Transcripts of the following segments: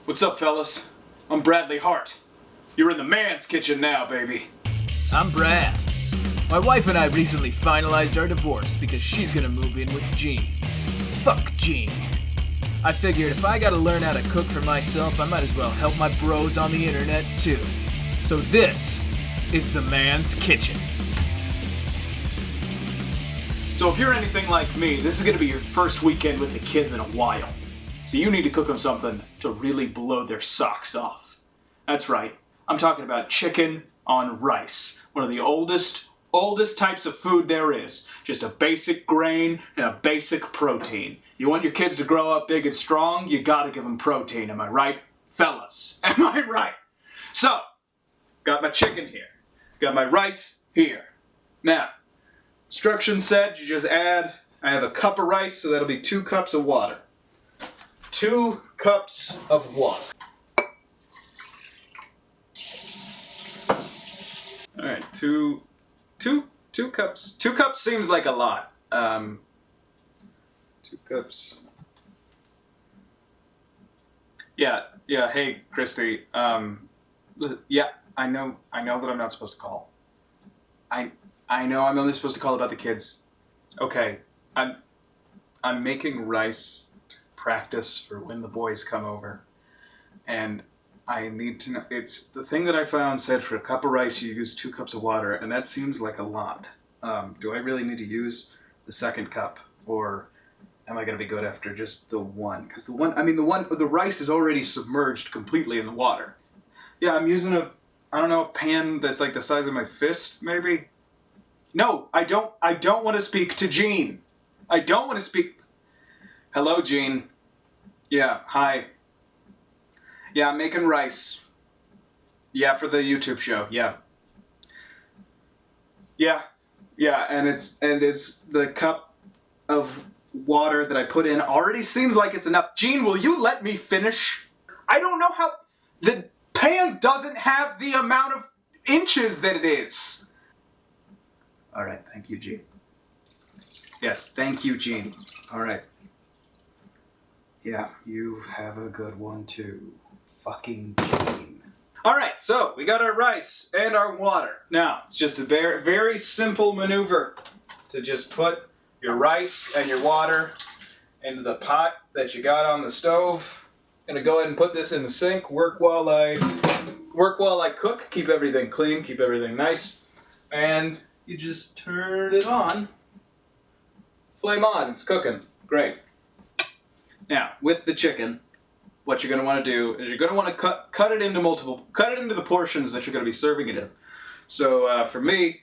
What's up, fellas? I'm Bradley Hart. You're in the man's kitchen now, baby. I'm Brad. My wife and I recently finalized our divorce because she's gonna move in with Gene. Fuck Gene. I figured if I gotta learn how to cook for myself, I might as well help my bros on the internet too. So this is the man's kitchen. So if you're anything like me, this is gonna be your first weekend with the kids in a while. So you need to cook them something to really blow their socks off. That's right, I'm talking about chicken on rice. One of the oldest types of food there is. Just a basic grain and a basic protein. You want your kids to grow up big and strong, you gotta give them protein, am I right? Fellas, am I right? So, got my chicken here. Got my rice here. Now, instructions said you just add, I have a cup of rice, so that'll be 2 cups of water. 2 cups of water. All right, two cups. 2 cups seems like a lot. 2 cups. Yeah. Hey, Christy. Yeah, I know that I'm not supposed to call. I know I'm only supposed to call about the kids. Okay, I'm making rice to practice for when the boys come over, and I need to know. It's the thing that I found said for a cup of rice you use 2 cups of water, and that seems like a lot. Do I really need to use the 2nd cup, or am I gonna be good after just the one? Because the rice is already submerged completely in the water. Yeah, I'm using a pan that's like the size of my fist, maybe. No, I don't want to speak to Gene. I don't want to speak. Hello, Gene. Yeah, hi. Yeah, I'm making rice. Yeah, for the YouTube show. Yeah, and it's the cup of water that I put in already seems like it's enough. Gene, will you let me finish? I don't know how the pan doesn't have the amount of inches that it is. All right, thank you, Gene. Yes, thank you, Gene. All right. Yeah, you have a good one too. Fucking Gene. All right, so we got our rice and our water. Now, it's just a very, very simple maneuver to just put your rice and your water into the pot that you got on the stove. Gonna go ahead and put this in the sink. Work while I cook. Keep everything clean. Keep everything nice. And you just turn it on. Flame on. It's cooking. Great. Now, with the chicken, what you're going to want to do is you're going to want to cut it into the portions that you're going to be serving it in. So for me,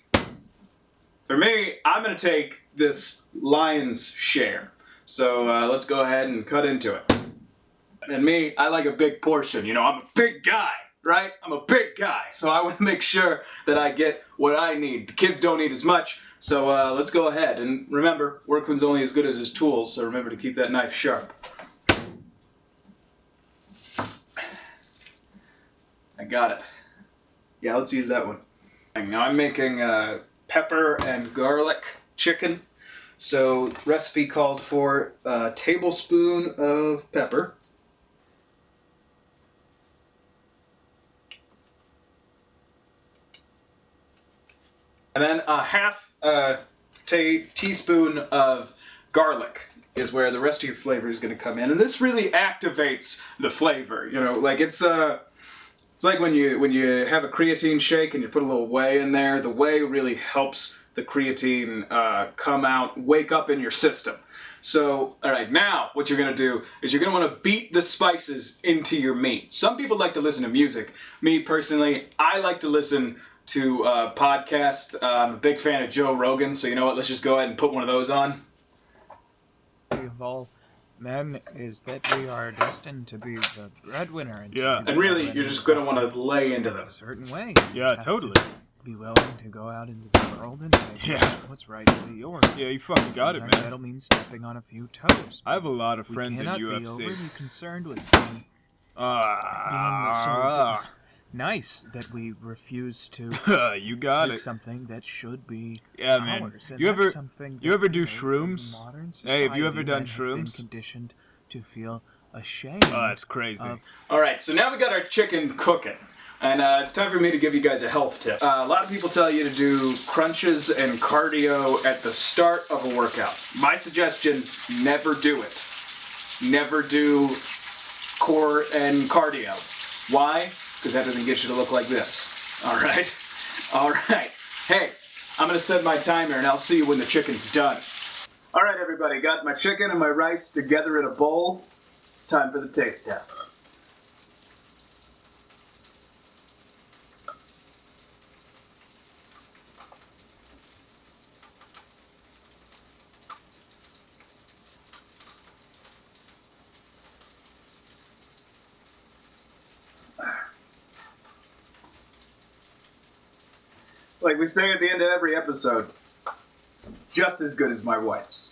I'm going to take this lion's share. So let's go ahead and cut into it. And me, I like a big portion. You know, I'm a big guy, right? I'm a big guy. So I want to make sure that I get what I need. The kids don't need as much. So let's go ahead. And remember, workman's only as good as his tools. So remember to keep that knife sharp. I got it. Yeah, let's use that one. Now I'm making pepper and garlic chicken. So recipe called for a tablespoon of pepper. And then a half teaspoon of garlic is where the rest of your flavor is going to come in. And this really activates the flavor. You know, like it's like when you have a creatine shake and you put a little whey in there. The whey really helps the creatine come out, wake up in your system. So, all right, now what you're going to do is you're going to want to beat the spices into your meat. Some people like to listen to music. Me personally, I like to listen to podcasts. I'm a big fan of Joe Rogan, so you know what? Let's just go ahead and put one of those on. Of all men is that we are destined to be the breadwinner. And really, you're just going to want to lay into them. A certain way. Yeah, totally. Be willing to go out into the world and take what's rightfully yours. Yeah, you fucking got it, man. That'll mean stepping on a few toes. I have a lot of friends in UFC. We cannot be overly concerned with being so nice that we refuse to you got take it. something that should be Man. ours. You ever something do that shrooms? modern Hey, have you ever society done men have been shrooms? conditioned to feel ashamed. Oh, that's crazy. Of- All right, so now we got our chicken cooking. And it's time for me to give you guys a health tip. A lot of people tell you to do crunches and cardio at the start of a workout. My suggestion, never do it. Never do core and cardio. Why? Because that doesn't get you to look like this. All right? All right. Hey, I'm going to set my timer and I'll see you when the chicken's done. All right, everybody, got my chicken and my rice together in a bowl. It's time for the taste test. Like we say at the end of every episode, just as good as my wife's.